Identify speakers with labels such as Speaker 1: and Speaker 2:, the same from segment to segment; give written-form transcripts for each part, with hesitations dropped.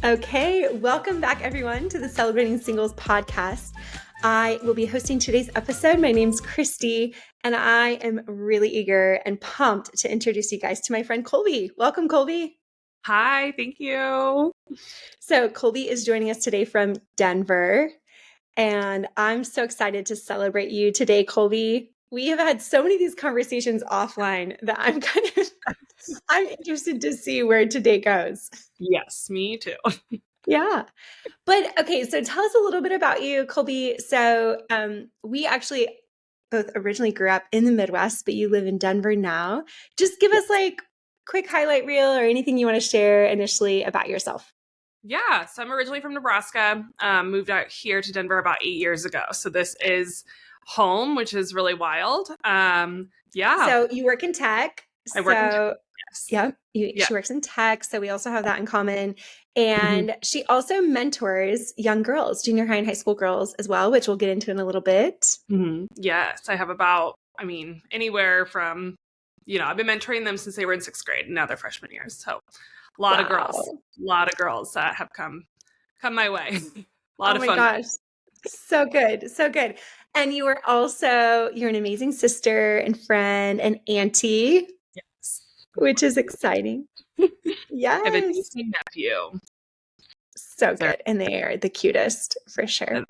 Speaker 1: Okay, welcome back everyone to the Celebrating Singles podcast. I will be hosting today's episode. My name's Christy, and I am really eager and pumped to introduce you guys to my friend Colby. Welcome, Colby.
Speaker 2: Hi, thank you.
Speaker 1: So Colby is joining us today from Denver, and I'm so excited to celebrate you today, Colby. We have had so many of these conversations offline that I'm interested to see where today goes.
Speaker 2: Yes, me too.
Speaker 1: Yeah. But okay, so tell us a little bit about you, Colby. So we actually both originally grew up in the Midwest, but you live in Denver now. Just give us like quick highlight reel or anything you want to share initially about yourself.
Speaker 2: Yeah, so I'm originally from Nebraska, moved out here to Denver about 8 years ago. So this is home, which is really wild. Yeah,
Speaker 1: So you work in tech.
Speaker 2: I work in
Speaker 1: So
Speaker 2: yes.
Speaker 1: yeah,
Speaker 2: Yeah.
Speaker 1: she works in tech. So we also have that in common.
Speaker 2: Mhm.
Speaker 1: And she also mentors young girls, junior high and high school girls as well, which we'll get into in a little bit.
Speaker 2: Yes, I have about, anywhere from, I've been mentoring them since they were in 6th grade, and now they're freshman years. So a lot of girls that have come my way. A lot
Speaker 1: Oh
Speaker 2: of
Speaker 1: my
Speaker 2: fun.
Speaker 1: gosh. So good. So good. And you're an amazing sister and friend and auntie,
Speaker 2: Yes.
Speaker 1: which is exciting.
Speaker 2: I have a
Speaker 1: Yes.
Speaker 2: niece and nephew.
Speaker 1: So
Speaker 2: They're
Speaker 1: good. And they are the cutest for sure.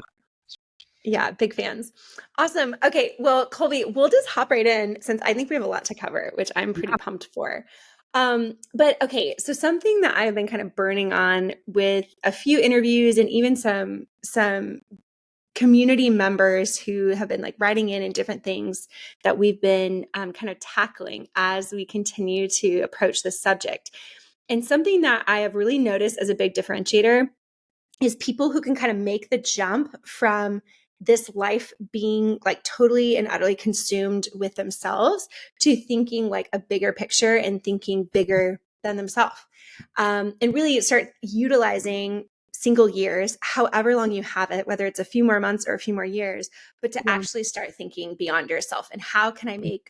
Speaker 1: Yeah, big fans. Awesome. Okay, well, Colby, we'll just hop right in since I think we have a lot to cover, which I'm pretty pumped for. But okay, so something that I've been kind of burning on with a few interviews and even some community members who have been like writing in different things that we've been kind of tackling as we continue to approach this subject. And something that I have really noticed as a big differentiator is people who can kind of make the jump from this life being like totally and utterly consumed with themselves to thinking like a bigger picture and thinking bigger than themselves. And really start utilizing single years, however long you have it, whether it's a few more months or a few more years, but to actually start thinking beyond yourself and how can I be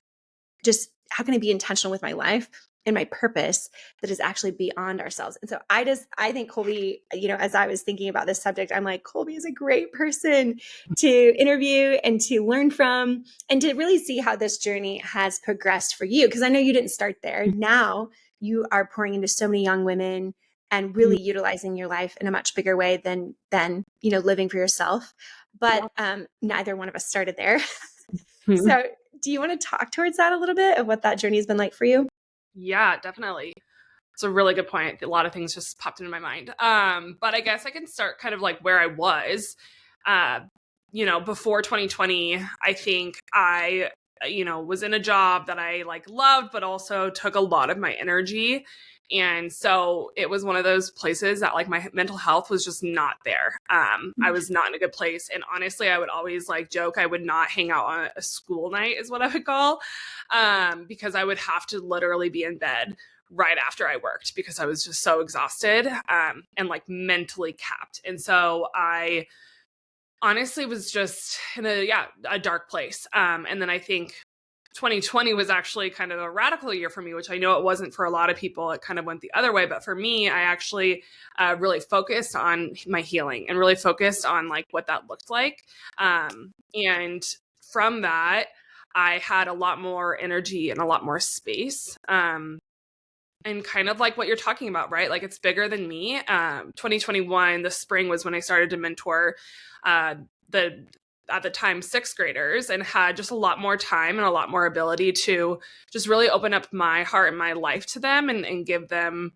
Speaker 1: intentional with my life and my purpose that is actually beyond ourselves. And so I think Colby, as I was thinking about this subject, I'm like, Colby is a great person to interview and to learn from and to really see how this journey has progressed for you. Because I know you didn't start there. Now you are pouring into so many young women and really utilizing your life in a much bigger way than living for yourself. But neither one of us started there. So do you want to talk towards that a little bit of what that journey has been like for you?
Speaker 2: Yeah, definitely. It's a really good point. A lot of things just popped into my mind. But I guess I can start kind of like where I was. Before 2020, I think I was in a job that I like loved, but also took a lot of my energy. And so it was one of those places that like my mental health was just not there. I was not in a good place. And honestly, I would always like joke I would not hang out on a school night is what I would call, because I would have to literally be in bed right after I worked because I was just so exhausted and like mentally capped. And so I honestly was just in a dark place. And then I think 2020 was actually kind of a radical year for me, which I know it wasn't for a lot of people. It kind of went the other way. But for me, I actually really focused on my healing and really focused on like what that looked like. And from that, I had a lot more energy and a lot more space. And kind of like what you're talking about, right? Like it's bigger than me. 2021, the spring was when I started to mentor the at the time 6th graders and had just a lot more time and a lot more ability to just really open up my heart and my life to them and give them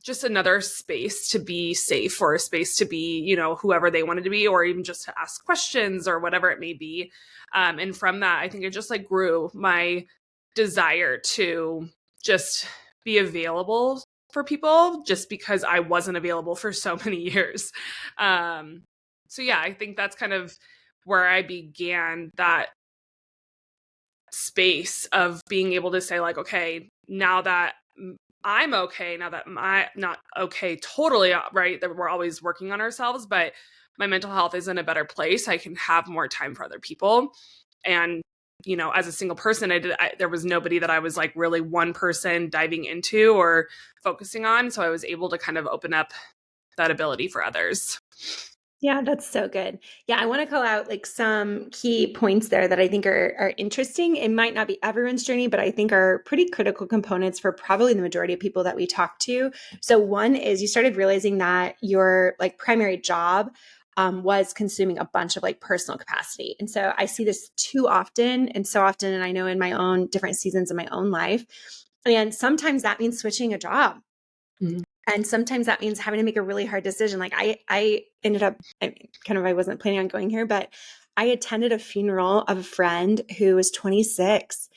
Speaker 2: just another space to be safe or a space to be, whoever they wanted to be, or even just to ask questions or whatever it may be. And from that, I think it just like grew my desire to just be available for people just because I wasn't available for so many years. So yeah, I think that's kind of where I began that space of being able to say like, okay, now that I'm okay, now that I'm not okay totally, right, that we're always working on ourselves, but my mental health is in a better place. I can have more time for other people. And as a single person, there was nobody that I was like really one person diving into or focusing on. So I was able to kind of open up that ability for others.
Speaker 1: Yeah, that's so good. Yeah, I want to call out like some key points there that I think are interesting. It might not be everyone's journey, but I think are pretty critical components for probably the majority of people that we talk to. So one is you started realizing that your like primary job was consuming a bunch of like personal capacity. And so I see this too often and so often, and I know in my own different seasons of my own life. And sometimes that means switching a job.
Speaker 2: Mm-hmm.
Speaker 1: And sometimes that means having to make a really hard decision. Like I ended up, I wasn't planning on going here, but I attended a funeral of a friend who was 26.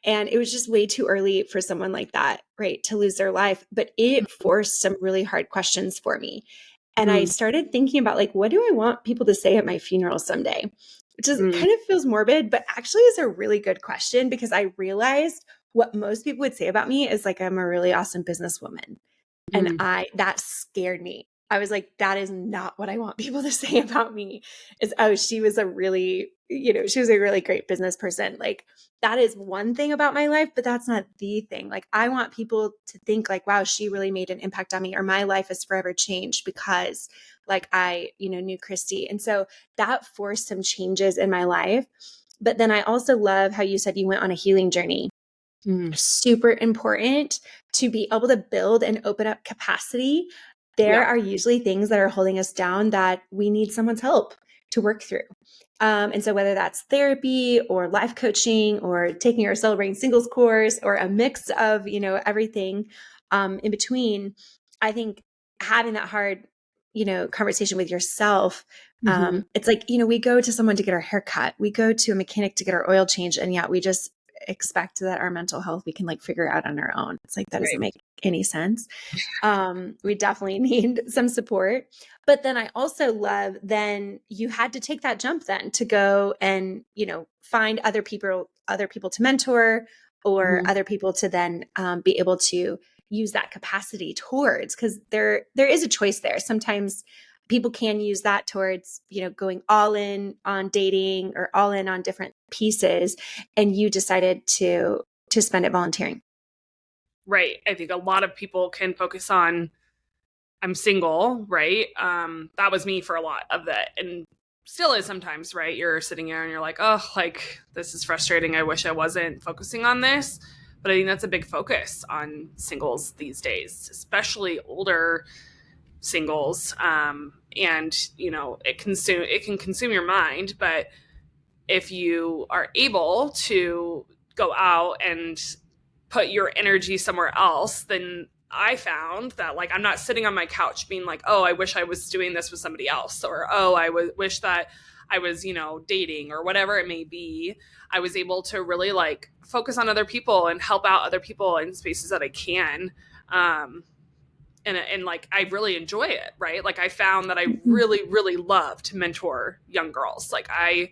Speaker 1: And it was just way too early for someone like that, right, to lose their life. But it forced some really hard questions for me. And I started thinking about like, what do I want people to say at my funeral someday? Which is kind of feels morbid, but actually is a really good question because I realized what most people would say about me is like, I'm a really awesome businesswoman. And that scared me. I was like, that is not what I want people to say about me is, oh, she was a really, she was a really great business person. Like that is one thing about my life, but that's not the thing. Like I want people to think like, wow, she really made an impact on me or my life is forever changed because like I, knew Christy. And so that forced some changes in my life. But then I also love how you said you went on a healing journey. Super important to be able to build and open up capacity. There are usually things that are holding us down that we need someone's help to work through. And so whether that's therapy or life coaching or taking our Celebrating Singles course or a mix of, everything in between, I think having that hard, conversation with yourself, it's like, we go to someone to get our hair cut. We go to a mechanic to get our oil changed. And yet we just expect that our mental health we can like figure out on our own. It's like that doesn't make any sense. We definitely need some support. But then I also love then you had to take that jump then to go and, find other people to mentor or other people to then be able to use that capacity towards, because there is a choice there. Sometimes people can use that towards, going all in on dating or all in on different pieces. And you decided to spend it volunteering.
Speaker 2: Right. I think a lot of people can focus on, I'm single, right? That was me for a lot of that. And still is sometimes, right? You're sitting there and you're like, oh, like this is frustrating. I wish I wasn't focusing on this. But I think that's a big focus on singles these days, especially older singles. And it can consume your mind, but if you are able to go out and put your energy somewhere else, then I found that like I'm not sitting on my couch being like, oh, I wish I was doing this with somebody else, or oh, I wish that I was, dating or whatever it may be. I was able to really like focus on other people and help out other people in spaces that I can. And like I really enjoy it, right? Like I found that I really, really love to mentor young girls. Like I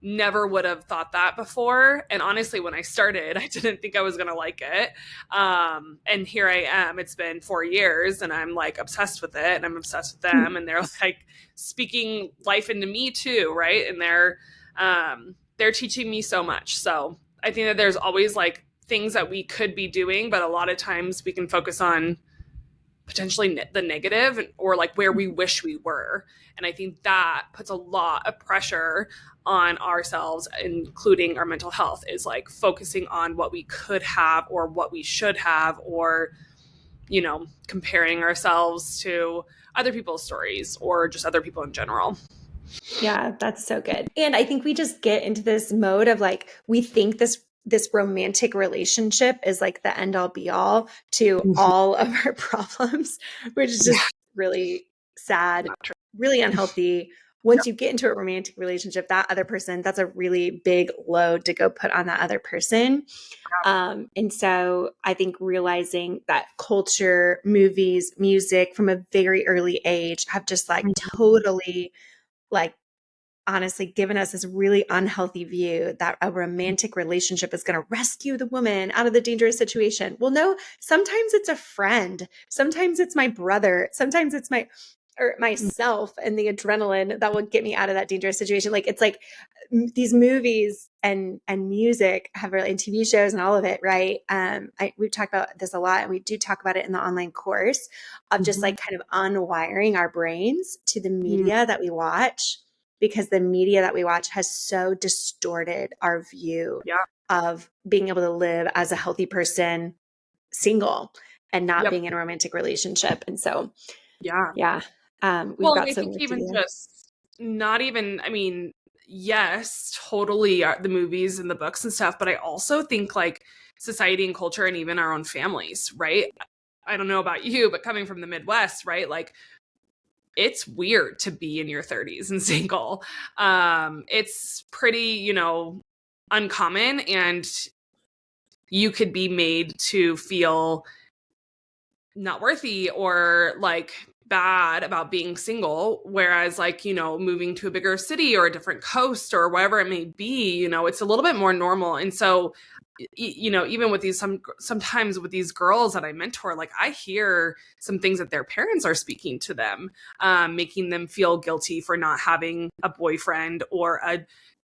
Speaker 2: never would have thought that before. And honestly, when I started, I didn't think I was going to like it. And here I am. It's been 4 years and I'm like obsessed with it and I'm obsessed with them. And they're like speaking life into me too. Right. And they're teaching me so much. So I think that there's always like things that we could be doing, but a lot of times we can focus on potentially the negative or like where we wish we were. And I think that puts a lot of pressure on ourselves, including our mental health, is like focusing on what we could have or what we should have, or, comparing ourselves to other people's stories or just other people in general.
Speaker 1: Yeah, that's so good. And I think we just get into this mode of like, we think this romantic relationship is like the end all be all to all of our problems, which is just really sad, really unhealthy. Once you get into a romantic relationship, that other person, that's a really big load to go put on that other person. And so I think realizing that culture, movies, music from a very early age have just like totally like honestly given us this really unhealthy view that a romantic relationship is going to rescue the woman out of the dangerous situation. Well, no, sometimes it's a friend. Sometimes it's my brother. Sometimes it's or myself and the adrenaline that will get me out of that dangerous situation. Like, it's like these movies and music have really, and TV shows and all of it, right? We've talked about this a lot, and we do talk about it in the online course of just like kind of unwiring our brains to the media that we watch, because the media that we watch has so distorted our view of being able to live as a healthy person single and not being in a romantic relationship. And so, we've got
Speaker 2: I
Speaker 1: some
Speaker 2: think
Speaker 1: work to
Speaker 2: even
Speaker 1: do.
Speaker 2: just not even, I mean, yes, totally the movies and the books and stuff, but I also think like society and culture and even our own families, right? I don't know about you, but coming from the Midwest, right? Like, it's weird to be in your 30s and single. It's pretty, you know, uncommon, and you could be made to feel not worthy or like bad about being single. Whereas, like, you know, moving to a bigger city or a different coast or wherever it may be, you know, it's a little bit more normal. And so, you know, even with these, sometimes with these girls that I mentor, like, I hear some things that their parents are speaking to them, making them feel guilty for not having a boyfriend, or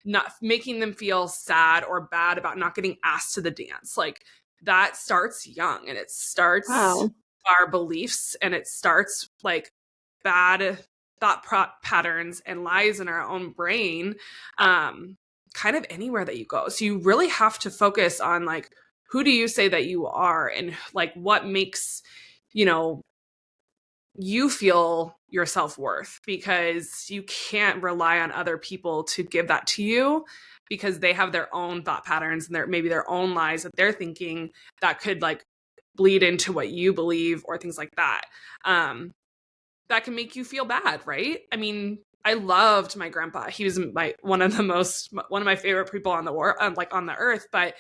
Speaker 2: not making them feel sad or bad about not getting asked to the dance. Like, that starts young, and it starts our beliefs, and it starts like bad thought patterns and lies in our own brain, kind of anywhere that you go. So you really have to focus on like, who do you say that you are, and like what makes, you know, you feel your self-worth, because you can't rely on other people to give that to you, because they have their own thought patterns and maybe their own lies that they're thinking that could like bleed into what you believe or things like that. That can make you feel bad, right? I mean, I loved my grandpa. He was one of my favorite people on the world, like on the earth. But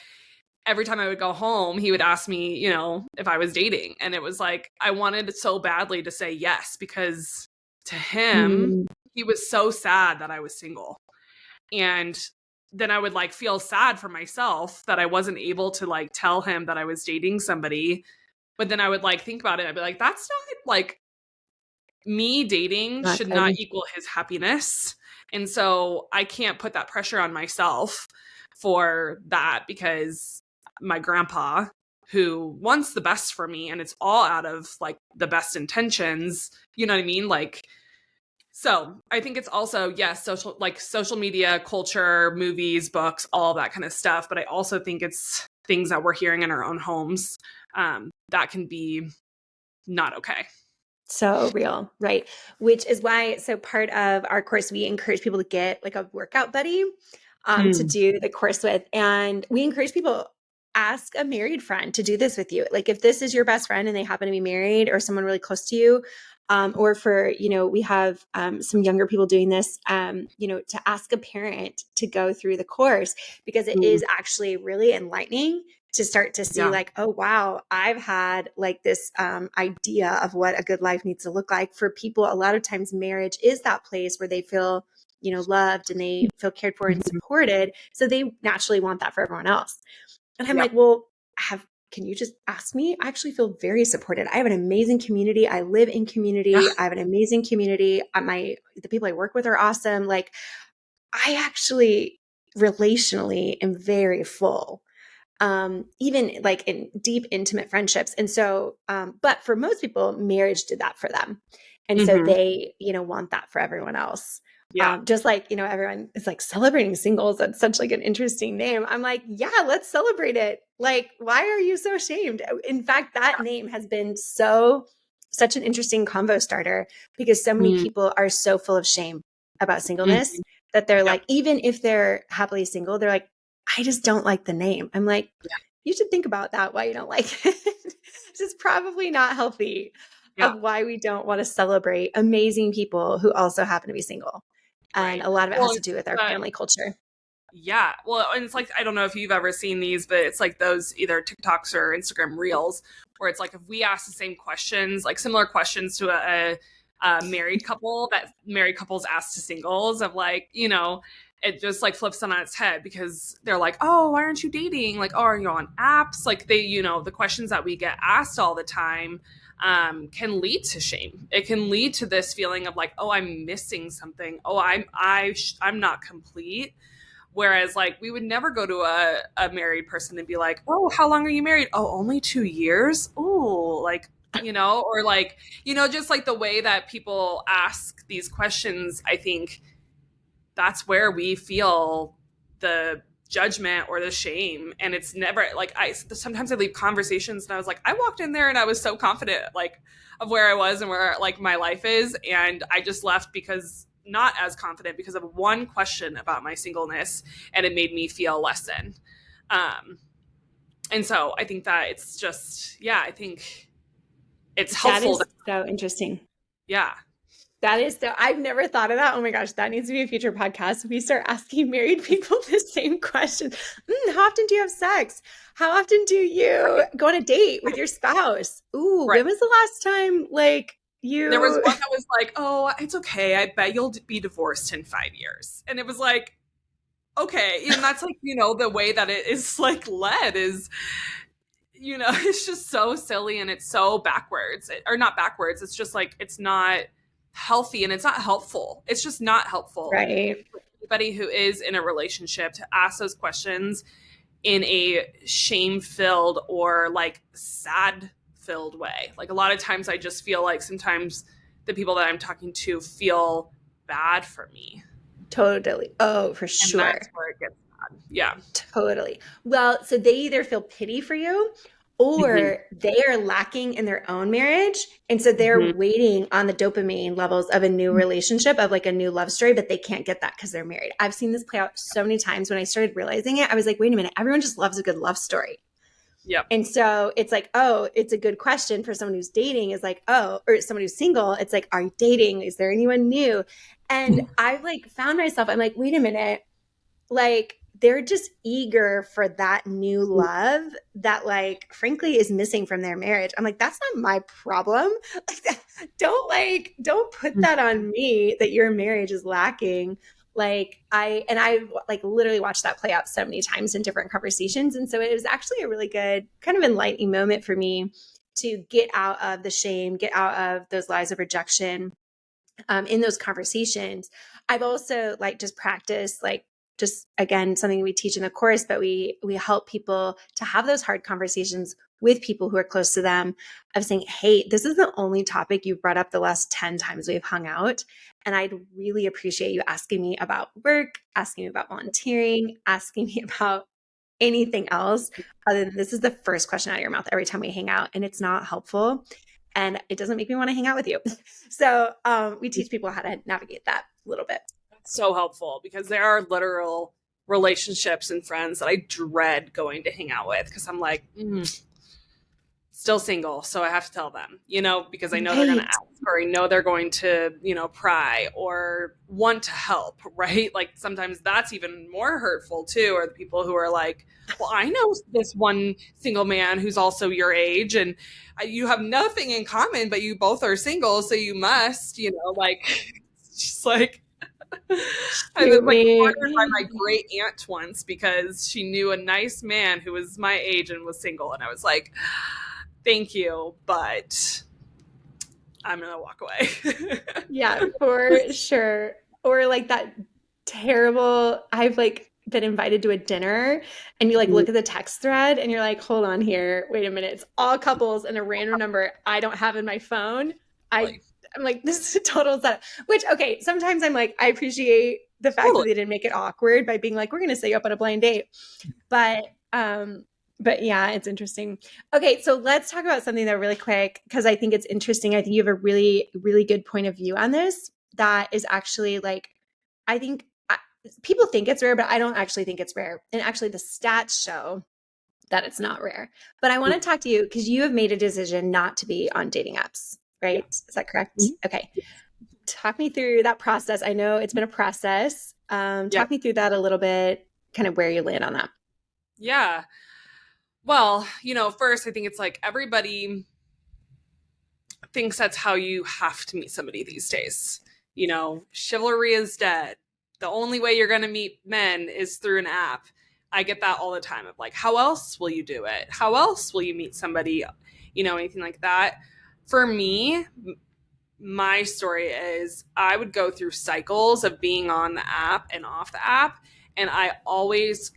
Speaker 2: every time I would go home, he would ask me, you know, if I was dating. And it was like, I wanted so badly to say yes, because to him, he was so sad that I was single. And then I would like feel sad for myself that I wasn't able to like tell him that I was dating somebody. But then I would like think about it. I'd be like, that's not like, me dating should not equal his happiness. And so I can't put that pressure on myself for that, because my grandpa, who wants the best for me, and it's all out of like the best intentions, you know what I mean? Like, so I think it's also, yes, social media, culture, movies, books, all that kind of stuff. But I also think it's things that we're hearing in our own homes, that can be not okay.
Speaker 1: So real, right? Which is why, so part of our course, we encourage people to get like a workout buddy to do the course with. And we encourage people, ask a married friend to do this with you. Like, if this is your best friend and they happen to be married, or someone really close to you, or for, you know, we have some younger people doing this, you know, to ask a parent to go through the course, because it is actually really enlightening to start to see like, oh, wow, I've had like this idea of what a good life needs to look like. For people, a lot of times marriage is that place where they feel, you know, loved, and they feel cared for and supported. So they naturally want that for everyone else. And I'm like, well, can you just ask me? I actually feel very supported. I have an amazing community. I live in community. I have an amazing community. The people I work with are awesome. Like, I actually relationally am very full. Even like in deep, intimate friendships. And so, but for most people, marriage did that for them. And so they, you know, want that for everyone else. Just like, you know, everyone is like celebrating singles. That's such like an interesting name. I'm like, yeah, let's celebrate it. Like, why are you so ashamed? In fact, that name has been such an interesting convo starter, because so many people are so full of shame about singleness that they're like, even if they're happily single, they're like, I just don't like the name. I'm like, you should think about that, why you don't like it. This is probably not healthy of why we don't want to celebrate amazing people who also happen to be single. And a lot of it has to do with our family culture.
Speaker 2: Yeah. Well, and it's like, I don't know if you've ever seen these, but it's like those either TikToks or Instagram reels where it's like, if we ask the same questions, like similar questions to a married couple that married couples ask to singles, of like, you know, it just like flips on its head, because they're like, oh, why aren't you dating? Like, oh, are you on apps? Like they, the questions that we get asked all the time can lead to shame. It can lead to this feeling of like, oh, I'm missing something. Oh, I'm not complete. Whereas like we would never go to a married person and be like, oh, how long are you married? Oh, only 2 years. Oh, like, or like, just like the way that people ask these questions, I think that's where we feel the judgment or the shame. And it's never like, sometimes I leave conversations and I was like, I walked in there and I was so confident like of where I was and where like my life is, and I just left because not as confident because of one question about my singleness, and it made me feel less than. And so I think that it's just, I think it's helpful.
Speaker 1: That is so interesting.
Speaker 2: Yeah.
Speaker 1: That is so, I've never thought of that. Oh my gosh, that needs to be a future podcast. We start asking married people the same question. How often do you have sex? How often do you go on a date with your spouse? Ooh,
Speaker 2: Right.
Speaker 1: when was the last time like you...
Speaker 2: There was one that was like, oh, it's okay, I bet you'll be divorced in 5 years. And it was like, okay. And that's like, the way that it is like led is, it's just so silly and it's so backwards. Or not backwards. It's just like, it's not healthy and it's not helpful. It's just not helpful.
Speaker 1: Right.
Speaker 2: For anybody who is in a relationship to ask those questions in a shame-filled or like sad-filled way. Like a lot of times I just feel like sometimes the people that I'm talking to feel bad for me.
Speaker 1: Totally. Oh, for sure.
Speaker 2: And that's where it gets bad. Yeah.
Speaker 1: Totally. Well, so they either feel pity for you or they are lacking in their own marriage. And so they're waiting on the dopamine levels of a new relationship, of like a new love story, but they can't get that because they're married. I've seen this play out so many times. When I started realizing it, I was like, wait a minute, everyone just loves a good love story.
Speaker 2: Yep.
Speaker 1: And so it's like, oh, it's a good question for someone who's dating, is like, oh, or someone who's single. It's like, are you dating? Is there anyone new? And I've like found myself, I'm like, wait a minute, like they're just eager for that new love that like frankly is missing from their marriage. I'm like, that's not my problem. Don't put that on me that your marriage is lacking. Like I like literally watched that play out so many times in different conversations. And so it was actually a really good kind of enlightening moment for me to get out of the shame, get out of those lies of rejection in those conversations. I've also like just practiced like, just again, something we teach in the course, but we help people to have those hard conversations with people who are close to them, of saying, hey, this is the only topic you've brought up the last 10 times we've hung out. And I'd really appreciate you asking me about work, asking me about volunteering, asking me about anything else other than this is the first question out of your mouth every time we hang out. And it's not helpful. And it doesn't make me want to hang out with you. So we teach people how to navigate that a little bit.
Speaker 2: So helpful, because there are literal relationships and friends that I dread going to hang out with, because I'm like, still single, so I have to tell them, because I know they're going to ask, or I know they're going to, pry or want to help, right? Like sometimes that's even more hurtful too, or the people who are like, well, I know this one single man who's also your age, and you have nothing in common, but you both are single, so you must, like, it's just like, I was like cornered by my great aunt once because she knew a nice man who was my age and was single, and I was like, thank you, but I'm gonna walk away.
Speaker 1: Yeah, for sure. Or like that terrible, I've like been invited to a dinner and you like look at the text thread and you're like, hold on here, wait a minute, it's all couples and a random number I don't have in my phone. I'm like, this is a total setup. Which, okay, sometimes I'm like, I appreciate the fact that they didn't make it awkward by being like, we're going to set you up on a blind date. But yeah, it's interesting. Okay, so let's talk about something though really quick, because I think it's interesting. I think you have a really, really good point of view on this that is actually like, I think people think it's rare, but I don't actually think it's rare. And actually the stats show that it's not rare. But I want to talk to you because you have made a decision not to be on dating apps. Right? Yeah. Is that correct? Okay. Talk me through that process. I know it's been a process. Talk me through that a little bit, kind of where you land on that.
Speaker 2: Yeah. Well, first I think it's like everybody thinks that's how you have to meet somebody these days. Chivalry is dead. the only way you're going to meet men is through an app. I get that all the time of like, how else will you do it? How else will you meet somebody? You know, anything like that. For me, my story is I would go through cycles of being on the app and off the app. And it always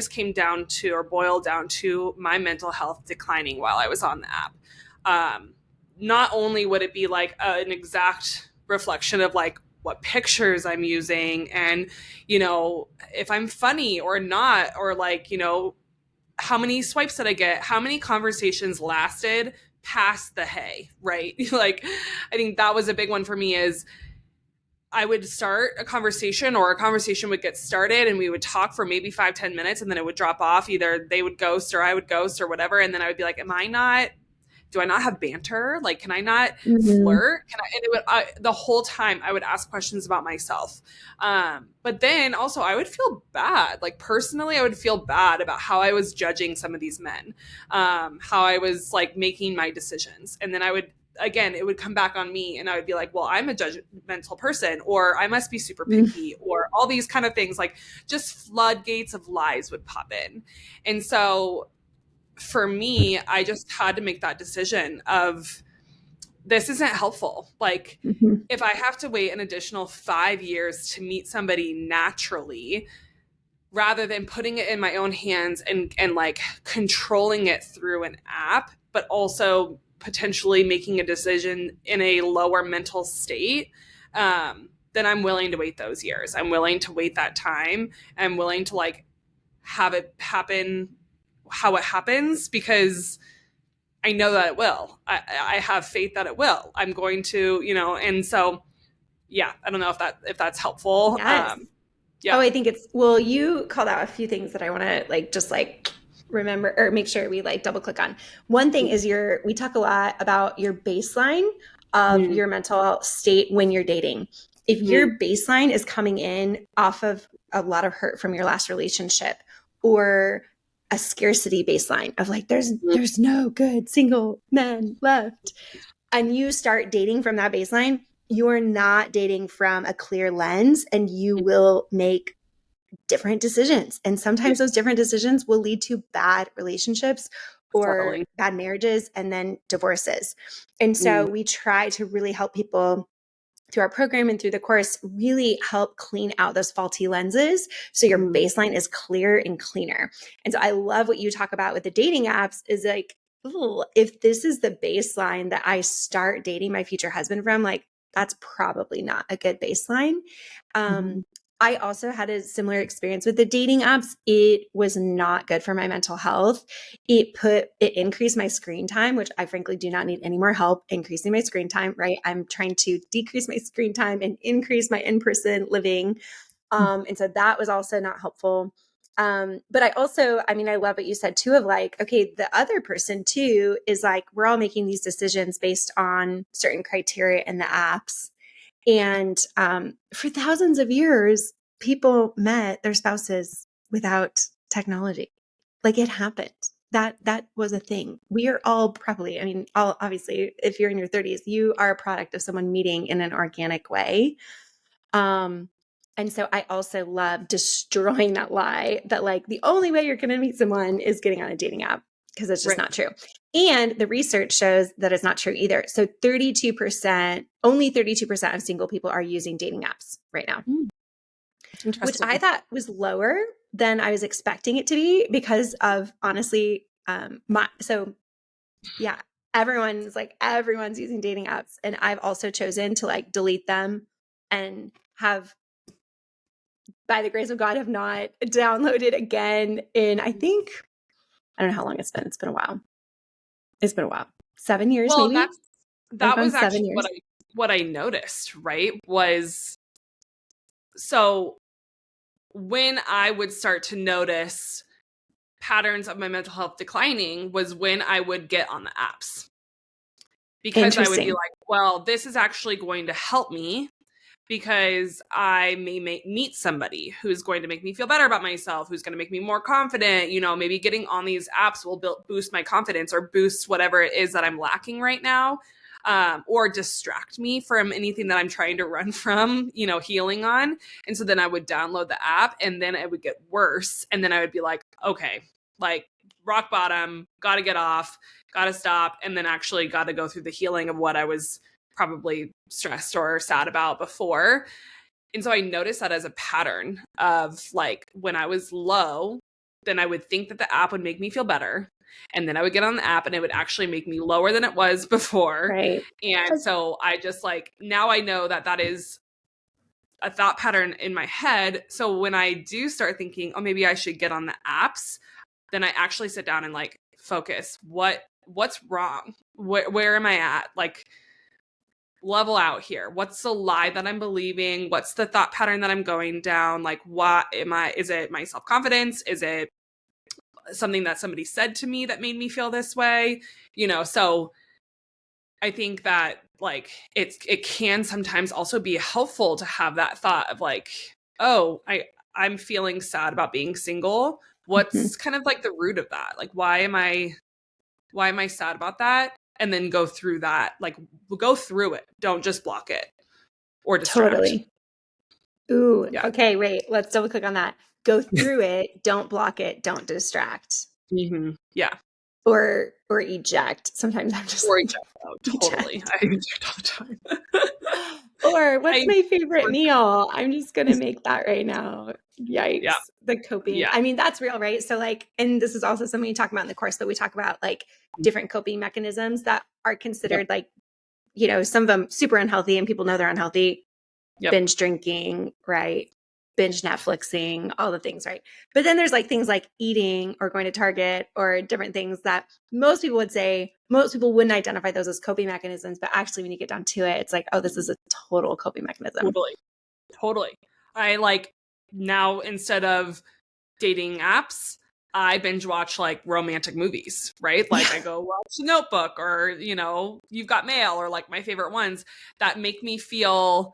Speaker 2: came down to, or boiled down to, my mental health declining while I was on the app. Not only would it be like an exact reflection of like what pictures I'm using and, you know, if I'm funny or not, or like, you know, how many swipes did I get? How many conversations lasted past the hey, right? Like, I think that was a big one for me is I would start a conversation, or a conversation would get started and we would talk for maybe 5-10 minutes and then it would drop off. Either they would ghost or I would ghost or whatever. And then I would be like, do I not have banter? Like, can I not flirt? And it would, the whole time I would ask questions about myself. But then also I would feel bad. Like personally, I would feel bad about how I was judging some of these men, how I was like making my decisions. And then it would come back on me and I would be like, well, I'm a judgmental person, or I must be super picky, or all these kind of things, like just floodgates of lies would pop in. And so for me, I just had to make that decision of, this isn't helpful. Like if I have to wait an additional 5 years to meet somebody naturally, rather than putting it in my own hands and like controlling it through an app, but also potentially making a decision in a lower mental state, then I'm willing to wait those years. I'm willing to wait that time. I'm willing to like have it happen how it happens, because I know that it will. I have faith that it will. I'm going to, you know, and so, yeah, I don't know if that's helpful.
Speaker 1: Yes.
Speaker 2: Yeah.
Speaker 1: Oh, I think you called out a few things that I want to like, just like remember or make sure we like double click on. One thing is we talk a lot about your baseline of your mental state when you're dating. If your baseline is coming in off of a lot of hurt from your last relationship, or a scarcity baseline of like, there's no good single men left, and you start dating from that baseline, you're not dating from a clear lens, and you will make different decisions. And sometimes those different decisions will lead to bad relationships or bad marriages and then divorces. And so we try to really help people through our program and through the course, really help clean out those faulty lenses so your baseline is clear and cleaner. And so I love what you talk about with the dating apps is like, ooh, if this is the baseline that I start dating my future husband from, like that's probably not a good baseline. I also had a similar experience with the dating apps. It was not good for my mental health. It increased my screen time, which I frankly do not need any more help increasing my screen time, right? I'm trying to decrease my screen time and increase my in-person living. And so that was also not helpful. But I love what you said too, of like, okay, the other person too is like, we're all making these decisions based on certain criteria in the apps. And for thousands of years, people met their spouses without technology. Like it happened. That was a thing. We are all probably, obviously, if you're in your 30s, you are a product of someone meeting in an organic way. And so I also love destroying that lie that like the only way you're going to meet someone is getting on a dating app, because it's just not true. And the research shows that it's not true either. So only 32% of single people are using dating apps right now, which I thought was lower than I was expecting it to be, because of honestly, everyone's using dating apps. And I've also chosen to like delete them and have, by the grace of God, have not downloaded again in, I don't know how long it's been. It's been a while. 7 years, maybe.
Speaker 2: That was actually what I noticed, right? Was so when I would start to notice patterns of my mental health declining was when I would get on the apps. Because I would be like, well, this is actually going to help me, because I may meet somebody who's going to make me feel better about myself, who's going to make me more confident. You know, maybe getting on these apps will boost my confidence or boost whatever it is that I'm lacking right now. or distract me from anything that I'm trying to run from, healing on. And so then I would download the app and then it would get worse. And then I would be like, okay, like rock bottom, got to get off, got to stop. And then actually got to go through the healing of what I was probably stressed or sad about before. And so I noticed that as a pattern of like when I was low, then I would think that the app would make me feel better. And then I would get on the app and it would actually make me lower than it was before.
Speaker 1: Right.
Speaker 2: And so I just like, now I know that that is a thought pattern in my head. So when I do start thinking, oh, maybe I should get on the apps, then I actually sit down and like focus. What's wrong? Where am I at? Like, level out here. What's the lie that I'm believing? What's the thought pattern that I'm going down? Like, is it my self-confidence? Is it something that somebody said to me that made me feel this way? So I think that like it can sometimes also be helpful to have that thought of like, oh, I'm feeling sad about being single. What's kind of like the root of that? Like, why am I sad about that? And then go through that, like go through it. Don't just block it or distract.
Speaker 1: Totally. Ooh,
Speaker 2: yeah.
Speaker 1: Okay, wait, let's double click on that. Go through it, don't block it, don't distract.
Speaker 2: Mm-hmm. Yeah.
Speaker 1: Or eject. Sometimes I'm just
Speaker 2: or eject. Oh, totally.
Speaker 1: eject.
Speaker 2: I eject all the time.
Speaker 1: Or what's my favorite meal? I'm just going to make that right now. Yikes.
Speaker 2: Yeah.
Speaker 1: The coping.
Speaker 2: Yeah.
Speaker 1: I mean, that's real, right? So like, and this is also something we talk about in the course, but we talk about like different coping mechanisms that are considered like, some of them super unhealthy and people know they're unhealthy. Binge drinking, right? Binge Netflixing, all the things, right? But then there's like things like eating or going to Target or different things that most people wouldn't identify those as coping mechanisms. But actually, when you get down to it, it's like, oh, this is a total coping mechanism.
Speaker 2: Totally. I like now instead of dating apps, I binge watch like romantic movies, right? Like I go watch The Notebook or, You've Got Mail or like my favorite ones that make me feel,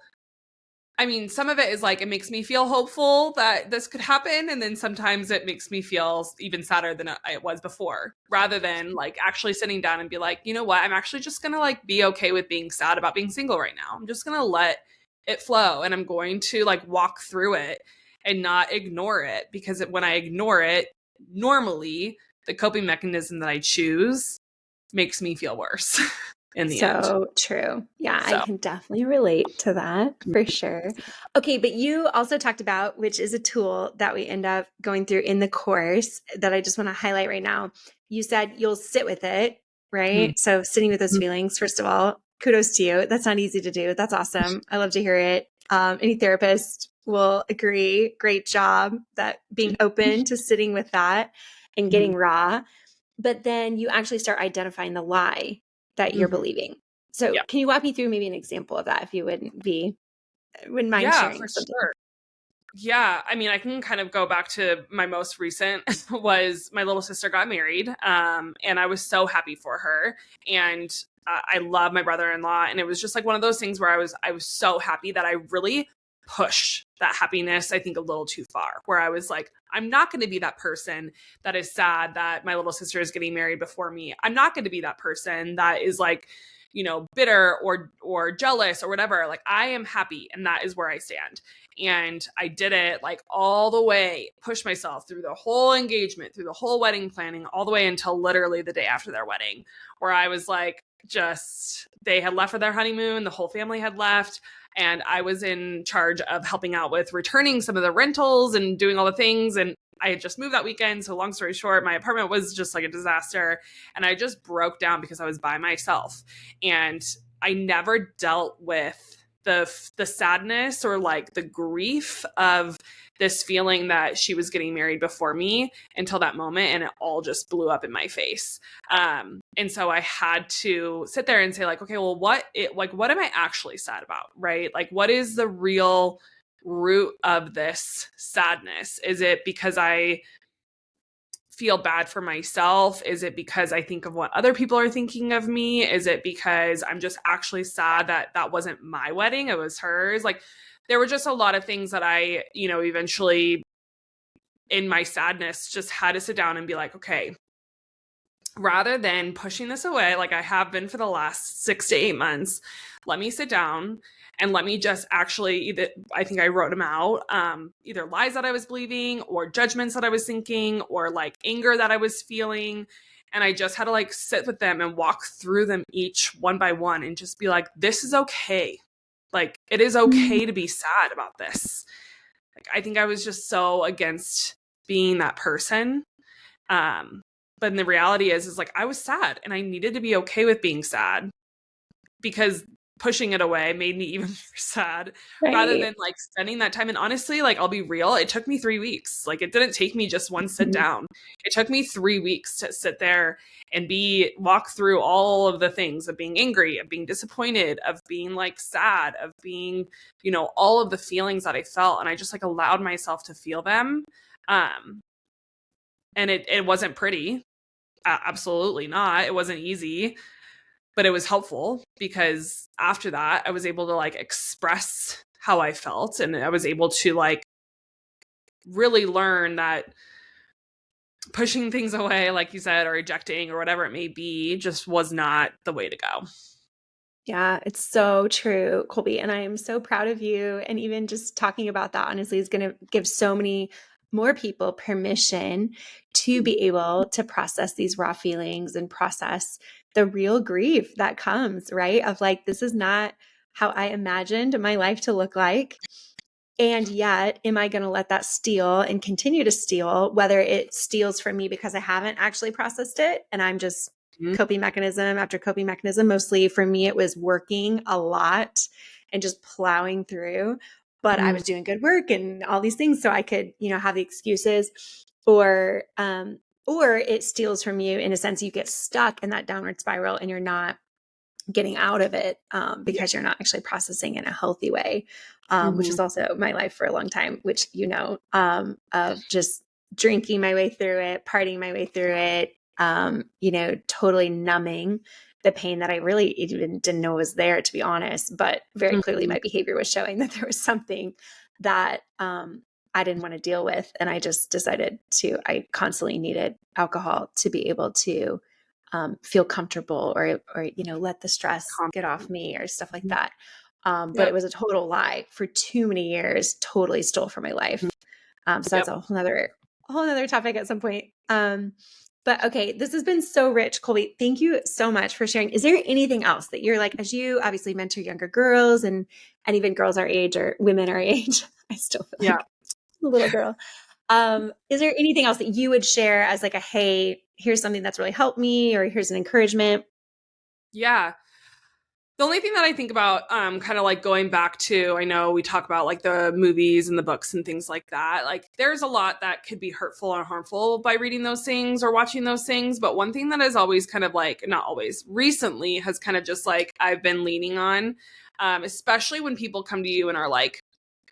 Speaker 2: I mean, some of it is like, it makes me feel hopeful that this could happen. And then sometimes it makes me feel even sadder than it was before, rather than like actually sitting down and be like, you know what? I'm actually just going to like be okay with being sad about being single right now. I'm just going to let it flow. And I'm going to like walk through it and not ignore it, because when I ignore it, normally the coping mechanism that I choose makes me feel worse. In the end.
Speaker 1: So true. Yeah, I can definitely relate to that for sure. Okay, but you also talked about, which is a tool that we end up going through in the course that I just want to highlight right now. You said you'll sit with it, right? Mm-hmm. So sitting with those feelings, first of all, kudos to you. That's not easy to do. That's awesome. I love to hear it. Any therapist will agree. Great job that being open to sitting with that and getting raw. But then you actually start identifying the lie that you're believing. So can you walk me through maybe an example of that, if you wouldn't mind sharing?
Speaker 2: For sure. Yeah. I mean, I can kind of go back to my most recent was my little sister got married. And I was so happy for her. And I love my brother-in-law. And it was just like one of those things where I was so happy that I really pushed that happiness, I think, a little too far, where I was like, I'm not going to be that person that is sad that my little sister is getting married before me. I'm not going to be that person that is like, bitter or jealous or whatever. Like, I am happy, and that is where I stand. And I did it like all the way, pushed myself through the whole engagement, through the whole wedding planning, all the way until literally the day after their wedding, where I was like, they had left for their honeymoon. The whole family had left. And I was in charge of helping out with returning some of the rentals and doing all the things. And I had just moved that weekend. So long story short, my apartment was just like a disaster. And I just broke down because I was by myself. And I never dealt with the sadness or like the grief of this feeling that she was getting married before me until that moment. And it all just blew up in my face. And so I had to sit there and say like, okay, well, what am I actually sad about? Right? Like, what is the real root of this sadness? Is it because I feel bad for myself? Is it because I think of what other people are thinking of me? Is it because I'm just actually sad that wasn't my wedding, it was hers? Like, there were just a lot of things that I, eventually in my sadness just had to sit down and be like, okay, rather than pushing this away like I have been for the last 6 to 8 months, let me sit down and let me just actually either, I think I wrote them out, either lies that I was believing or judgments that I was thinking or like anger that I was feeling. And I just had to like sit with them and walk through them each one by one and just be like, this is okay. Like, it is okay to be sad about this. Like, I think I was just so against being that person. But the reality is like I was sad and I needed to be okay with being sad because pushing it away made me even more sad rather than like spending that time. And honestly, like I'll be real, it took me 3 weeks. Like it didn't take me just one sit down. It took me 3 weeks to sit there and walk through all of the things of being angry, of being disappointed, of being like sad, of being, all of the feelings that I felt. And I just like allowed myself to feel them. And it wasn't pretty. Absolutely not. It wasn't easy, but it was helpful because after that, I was able to like express how I felt. And I was able to like really learn that pushing things away, like you said, or ejecting or whatever it may be, just was not the way to go.
Speaker 1: Yeah, it's so true, Colby. And I am so proud of you. And even just talking about that, honestly, is going to give so many more people permission to be able to process these raw feelings and process the real grief that comes, right? Of like, this is not how I imagined my life to look like. And yet, am I going to let that steal and continue to steal, whether it steals from me because I haven't actually processed it and I'm just coping mechanism after coping mechanism. Mostly for me, it was working a lot and just plowing through, but I was doing good work and all these things. So I could, have the excuses or it steals from you in a sense. You get stuck in that downward spiral and you're not getting out of it because you're not actually processing in a healthy way, which is also my life for a long time, which, of just drinking my way through it, partying my way through it, totally numbing the pain that I really even didn't know was there, to be honest. But very clearly my behavior was showing that there was something that I didn't want to deal with. And I just decided I constantly needed alcohol to be able to feel comfortable or, let the stress get off me or stuff like that. But it was a total lie for too many years, totally stole from my life. So that's a whole nother topic at some point. But okay, this has been so rich, Colby. Thank you so much for sharing. Is there anything else that you're like, as you obviously mentor younger girls and even girls our age or women our age, I still feel like a little girl. Is there anything else that you would share as like hey, here's something that's really helped me, or here's an encouragement?
Speaker 2: Yeah. The only thing that I think about, kind of like going back to, I know we talk about like the movies and the books and things like that. Like there's a lot that could be hurtful or harmful by reading those things or watching those things. But one thing that is always kind of like, not always, recently has kind of just like I've been leaning on, especially when people come to you and are like,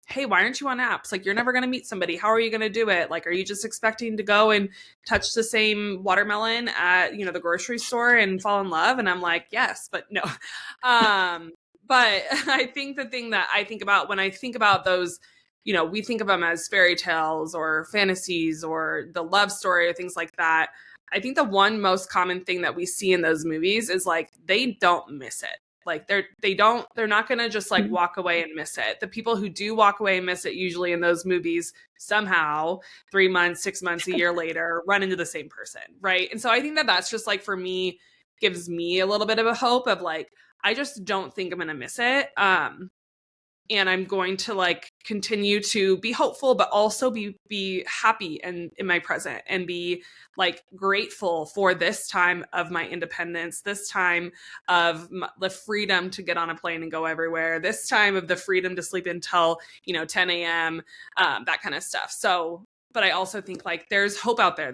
Speaker 2: hey, why aren't you on apps? Like, you're never going to meet somebody. How are you going to do it? Like, are you just expecting to go and touch the same watermelon at, the grocery store and fall in love? And I'm like, yes, but no. But I think the thing that I think about when I think about those, we think of them as fairy tales or fantasies or the love story or things like that. I think the one most common thing that we see in those movies is like, they don't miss it. Like they're not going to just like walk away and miss it. The people who do walk away and miss it usually in those movies somehow 3 months, 6 months, a year later run into the same person. Right. And so I think that that's just like, for me, gives me a little bit of a hope of like, I just don't think I'm going to miss it. And I'm going to like continue to be hopeful, but also be happy and in my present and be like grateful for this time of my independence, this time of the freedom to get on a plane and go everywhere, this time of the freedom to sleep until, 10 a.m., that kind of stuff. So, but I also think like there's hope out there.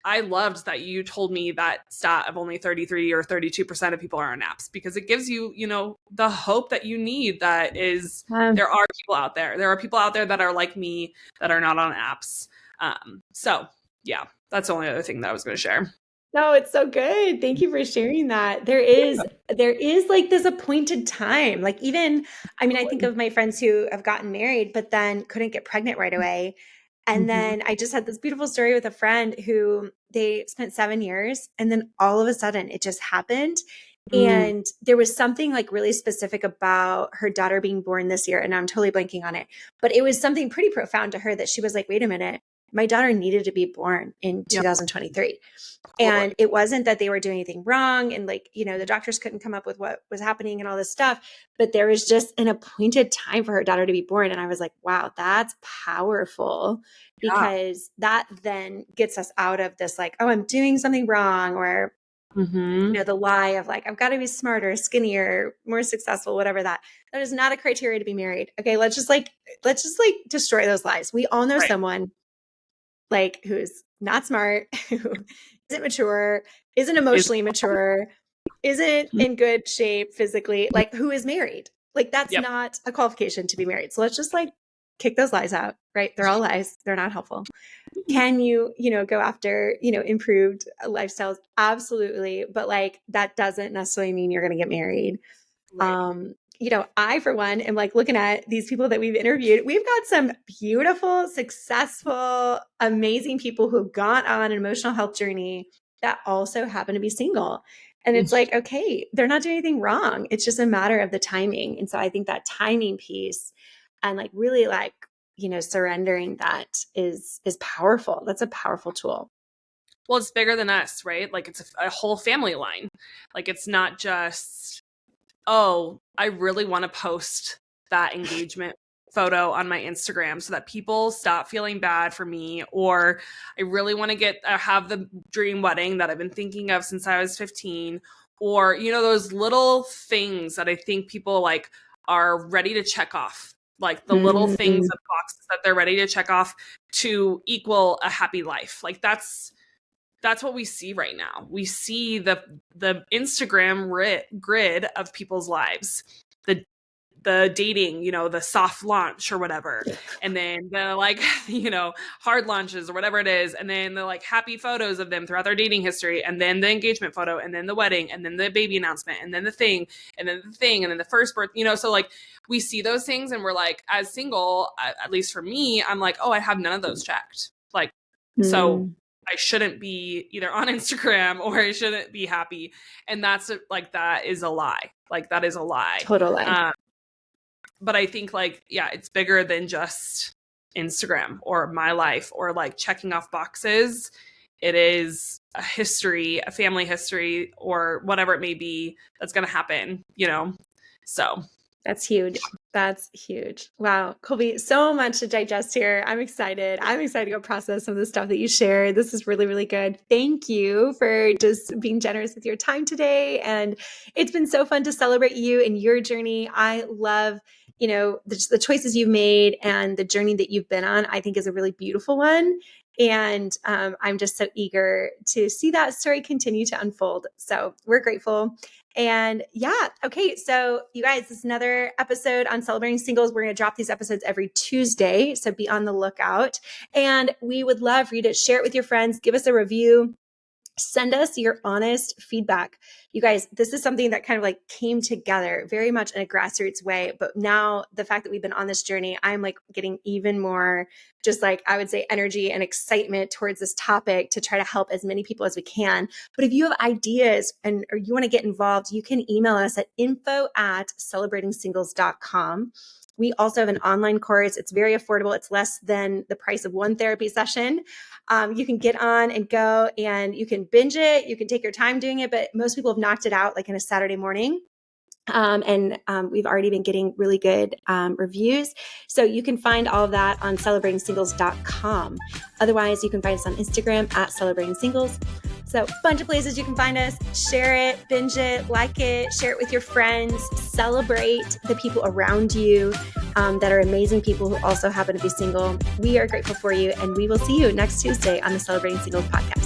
Speaker 2: I loved that you told me that stat of only 33 or 32% of people are on apps, because it gives you, the hope that you need. That is, there are people out there. There are people out there that are like me that are not on apps. So yeah, that's the only other thing that I was going to share.
Speaker 1: No, it's so good. Thank you for sharing that. There is like this appointed time. Like even, I think of my friends who have gotten married, but then couldn't get pregnant right away. And then I just had this beautiful story with a friend who they spent 7 years, and then all of a sudden it just happened.
Speaker 2: Mm.
Speaker 1: And there was something like really specific about her daughter being born this year. And I'm totally blanking on it, but it was something pretty profound to her that she was like, wait a minute, my daughter needed to be born in
Speaker 2: Yep.
Speaker 1: 2023.
Speaker 2: Totally.
Speaker 1: And it wasn't that they were doing anything wrong. And like, you know, the doctors couldn't come up with what was happening and all this stuff, but there was just an appointed time for her daughter to be born. And I was like, wow, that's powerful, because that then gets us out of this, like, oh, I'm doing something wrong, or, you know, the lie of like, I've got to be smarter, skinnier, more successful, whatever that is not a criteria to be married. Okay. Let's just destroy those lies. We all know someone like who's not smart, who isn't mature, isn't emotionally mature, isn't in good shape physically, like who is married. Like that's not a qualification to be married. So let's just like kick those lies out, right? They're all lies. They're not helpful. Can you, you know, go after, you know, improved lifestyles? Absolutely. But like, that doesn't necessarily mean you're going to get married. You know, I, for one, am like looking at these people that we've interviewed. We've got some beautiful, successful, amazing people who've gone on an emotional health journey that also happen to be single. And it's like, okay, they're not doing anything wrong. It's just a matter of the timing. And so I think that timing piece and like really like, you know, surrendering that is powerful. That's a powerful tool.
Speaker 2: Well, it's bigger than us, right? Like it's a whole family line. Like it's not just, oh, I really want to post that engagement photo on my Instagram so that people stop feeling bad for me, or I really want to have the dream wedding that I've been thinking of since I was 15, or, you know, those little things that I think people like are ready to check off, like the little things of boxes that they're ready to check off to equal a happy life. Like that's what we see right now. We see the Instagram grid of people's lives, the dating, you know, the soft launch or whatever, and then the like, you know, hard launches or whatever it is, and then the like happy photos of them throughout their dating history, and then the engagement photo, and then the wedding, and then the baby announcement, and then the thing, and then the thing, and then the first birth, you know. So like we see those things, and we're like, as single, at least for me, I'm like, oh, I have none of those checked. Like, so I shouldn't be either on Instagram or I shouldn't be happy. And that's like, that is a lie. Like that is a lie.
Speaker 1: Totally.
Speaker 2: But I think like, yeah, it's bigger than just Instagram or my life or like checking off boxes. It is a history, a family history, or whatever it may be that's going to happen, you know? So
Speaker 1: that's huge. That's huge. Wow. Colby, so much to digest here. I'm excited. I'm excited to go process some of the stuff that you shared. This is really, really good. Thank you for just being generous with your time today. And it's been so fun to celebrate you and your journey. I love, you know, the choices you've made and the journey that you've been on, I think is a really beautiful one. And I'm just so eager to see that story continue to unfold. So we're grateful. And yeah, okay. So you guys, this is another episode on Celebrating Singles. We're going to drop these episodes every Tuesday. So be on the lookout. And we would love for you to share it with your friends, give us a review. Send us your honest feedback. You guys, this is something that kind of like came together very much in a grassroots way. But now the fact that we've been on this journey, I'm like getting even more just like, I would say, energy and excitement towards this topic to try to help as many people as we can. But if you have ideas or you want to get involved, you can email us at info@celebratingsingles.com. We also have an online course. It's very affordable. It's less than the price of one therapy session. You can get on and go and you can binge it. You can take your time doing it, but most people have knocked it out like in a Saturday morning. We've already been getting really good reviews. So you can find all of that on celebratingsingles.com. Otherwise, you can find us on Instagram at celebratingsingles. So a bunch of places you can find us. Share it, binge it, like it, share it with your friends. Celebrate the people around you that are amazing people who also happen to be single. We are grateful for you, and we will see you next Tuesday on the Celebrating Singles podcast.